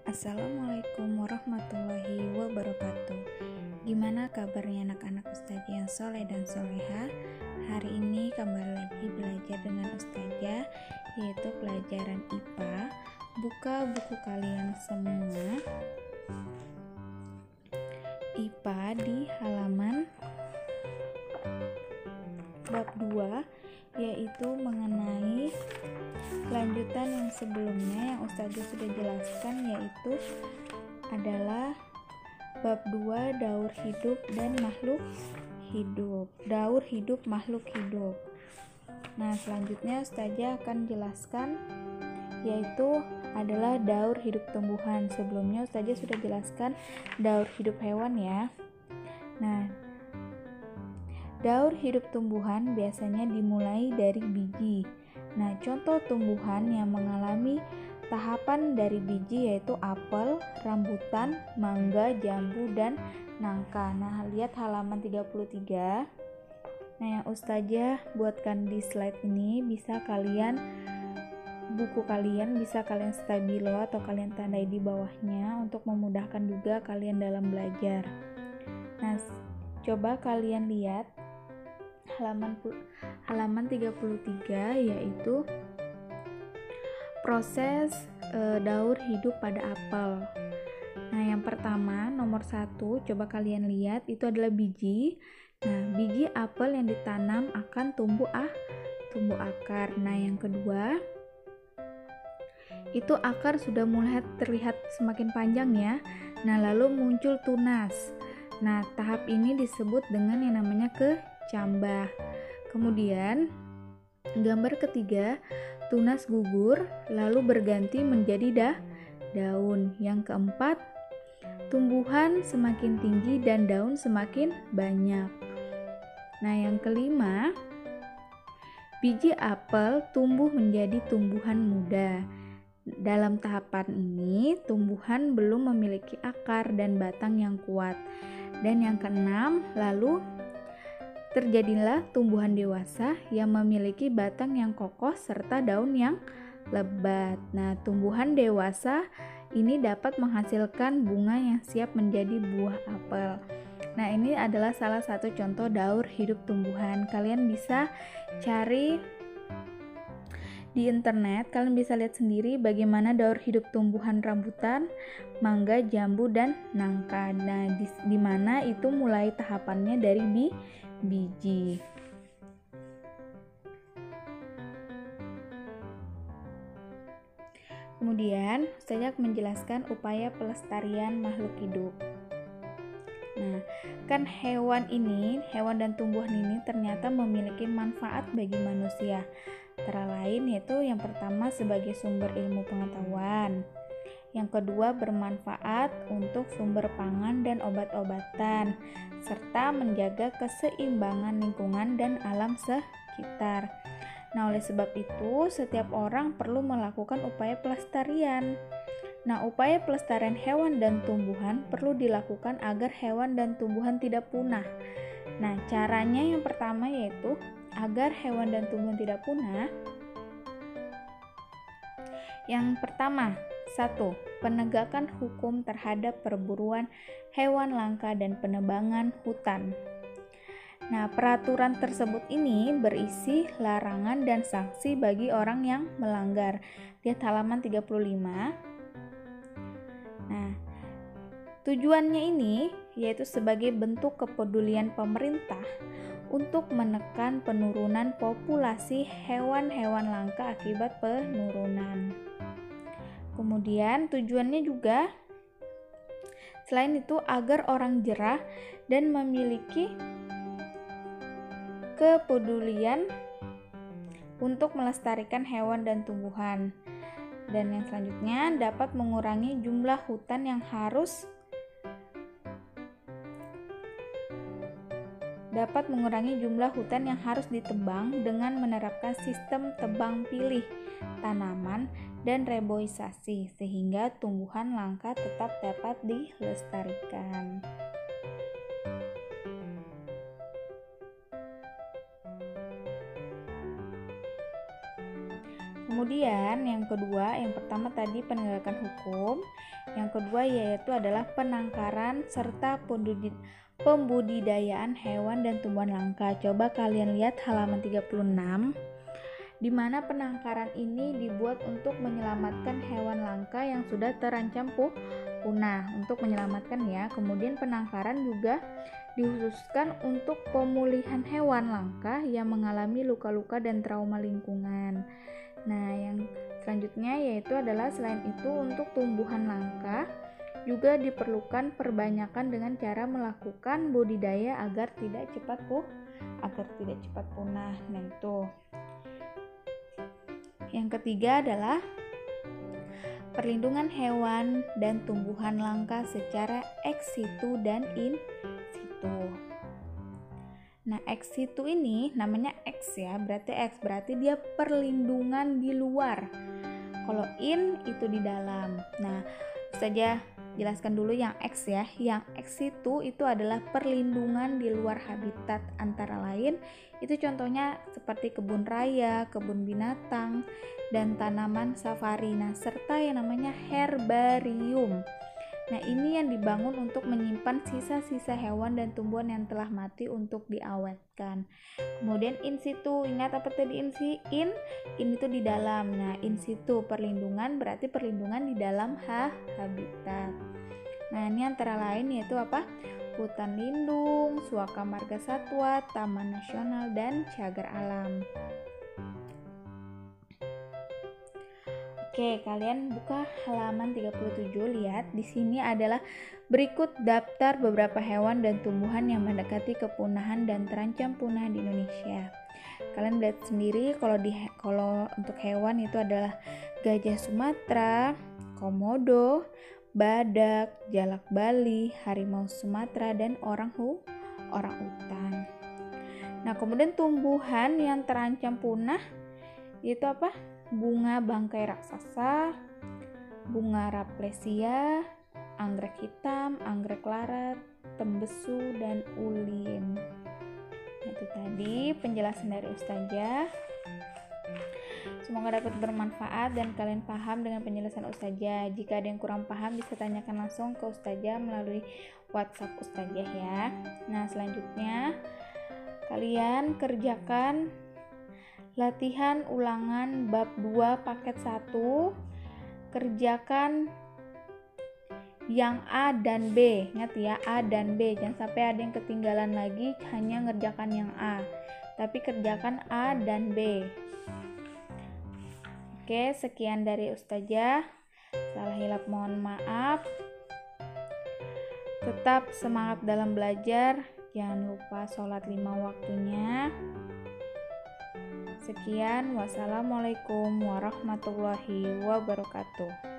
Assalamualaikum warahmatullahi wabarakatuh. Gimana kabarnya anak-anak Ustazah yang soleh dan soleha? Hari ini kembali lagi belajar dengan Ustazah, yaitu pelajaran IPA. Buka buku kalian semua IPA di halaman bab 2, yaitu mengenai lanjutan yang sebelumnya yang Ustazah sudah jelaskan, yaitu adalah bab 2 daur hidup dan makhluk hidup. Daur hidup makhluk hidup. Nah, selanjutnya Ustazah akan jelaskan yaitu adalah daur hidup tumbuhan. Sebelumnya Ustazah sudah jelaskan daur hidup hewan ya. Nah, daur hidup tumbuhan biasanya dimulai dari biji. Nah, contoh tumbuhan yang mengalami tahapan dari biji yaitu apel, rambutan, mangga, jambu, dan nangka. Nah, lihat halaman 33. Nah, yang Ustazah buatkan di slide ini buku kalian bisa kalian stabilo atau kalian tandai di bawahnya untuk memudahkan juga kalian dalam belajar. Nah, coba kalian lihat halaman 33, yaitu proses daur hidup pada apel. Nah, yang pertama nomor 1, coba kalian lihat itu adalah biji. Nah, biji apel yang ditanam akan tumbuh akar. Nah, yang kedua itu akar sudah mulai terlihat semakin panjang ya. Nah, lalu muncul tunas. Nah, tahap ini disebut dengan yang namanya kecambah. Kemudian gambar ketiga, tunas gugur lalu berganti menjadi daun. Yang keempat, tumbuhan semakin tinggi dan daun semakin banyak. Nah, yang kelima, biji apel tumbuh menjadi tumbuhan muda. Dalam tahapan ini, tumbuhan belum memiliki akar dan batang yang kuat. Dan yang keenam, lalu terjadilah tumbuhan dewasa yang memiliki batang yang kokoh serta daun yang lebat. Nah, tumbuhan dewasa ini dapat menghasilkan bunga yang siap menjadi buah apel. Nah, ini adalah salah satu contoh daur hidup tumbuhan. Kalian bisa cari di internet, kalian bisa lihat sendiri bagaimana daur hidup tumbuhan rambutan, mangga, jambu, dan nangka. Nah, di mana itu mulai tahapannya dari biji. Kemudian, saya akan menjelaskan upaya pelestarian makhluk hidup. Nah, kan hewan dan tumbuhan ini ternyata memiliki manfaat bagi manusia. Antara lain yaitu yang pertama sebagai sumber ilmu pengetahuan. Yang kedua bermanfaat untuk sumber pangan dan obat-obatan, serta menjaga keseimbangan lingkungan dan alam sekitar. Nah, oleh sebab itu setiap orang perlu melakukan upaya pelestarian. Nah, upaya pelestarian hewan dan tumbuhan perlu dilakukan agar hewan dan tumbuhan tidak punah. Nah, caranya yang pertama yaitu agar hewan dan tumbuhan tidak punah. Yang pertama, 1. Penegakan hukum terhadap perburuan hewan langka dan penebangan hutan. Nah, peraturan tersebut ini berisi larangan dan sanksi bagi orang yang melanggar. Lihat halaman 35. Nah, tujuannya ini yaitu sebagai bentuk kepedulian pemerintah untuk menekan penurunan populasi hewan-hewan langka akibat penurunan. Kemudian tujuannya juga selain itu agar orang jerah dan memiliki kepedulian untuk melestarikan hewan dan tumbuhan. Dan yang selanjutnya dapat mengurangi jumlah hutan yang harus ditebang dengan menerapkan sistem tebang pilih tanaman dan reboisasi sehingga tumbuhan langka tetap dapat dilestarikan. Kemudian yang kedua, yang pertama tadi penegakan hukum, yang kedua yaitu adalah penangkaran serta pembudidayaan hewan dan tumbuhan langka. Coba kalian lihat halaman 36, di mana penangkaran ini dibuat untuk menyelamatkan hewan langka yang sudah terancam punah, untuk menyelamatkan ya. Kemudian penangkaran juga dikhususkan untuk pemulihan hewan langka yang mengalami luka-luka dan trauma lingkungan. Nah, yang selanjutnya yaitu adalah selain itu untuk tumbuhan langka juga diperlukan perbanyakan dengan cara melakukan budidaya agar tidak cepat punah. Nah, itu. Yang ketiga adalah perlindungan hewan dan tumbuhan langka secara ex situ dan in situ. Nah, ex situ ini namanya ex ya, berarti dia perlindungan di luar. Kalau in itu di dalam. Nah, saja jelaskan dulu yang ex ya. Yang ex situ itu adalah perlindungan di luar habitat, antara lain itu contohnya seperti kebun raya, kebun binatang, dan tanaman safari. Nah, serta yang namanya herbarium. Nah, ini yang dibangun untuk menyimpan sisa-sisa hewan dan tumbuhan yang telah mati untuk diawetkan. Kemudian in situ, ingat apa tadi in itu di dalam. Nah, in situ perlindungan berarti perlindungan di dalam habitat. Nah, ini antara lain yaitu apa? Hutan lindung, suaka marga satwa, taman nasional, dan cagar alam. Oke, kalian buka halaman 37, lihat di sini adalah berikut daftar beberapa hewan dan tumbuhan yang mendekati kepunahan dan terancam punah di Indonesia. Kalian lihat sendiri kalau untuk hewan itu adalah gajah Sumatera, komodo, badak, jalak Bali, harimau Sumatera, dan orang utan. Nah, kemudian tumbuhan yang terancam punah itu apa? Bunga bangkai raksasa, bunga raplesia, anggrek hitam, anggrek larat, tembesu, dan ulin. Itu tadi penjelasan dari Ustazah. Semoga dapat bermanfaat dan kalian paham dengan penjelasan Ustazah. Jika ada yang kurang paham bisa tanyakan langsung ke Ustazah melalui WhatsApp Ustazah ya. Nah, selanjutnya kalian kerjakan latihan ulangan bab 2 paket 1. Kerjakan yang A dan B. Ingat ya, A dan B. Jangan sampai ada yang ketinggalan lagi hanya ngerjakan yang A. Tapi kerjakan A dan B. Oke, sekian dari Ustazah. Salah hilap mohon maaf. Tetap semangat dalam belajar. Jangan lupa sholat 5 waktunya. Sekian, wassalamualaikum warahmatullahi wabarakatuh.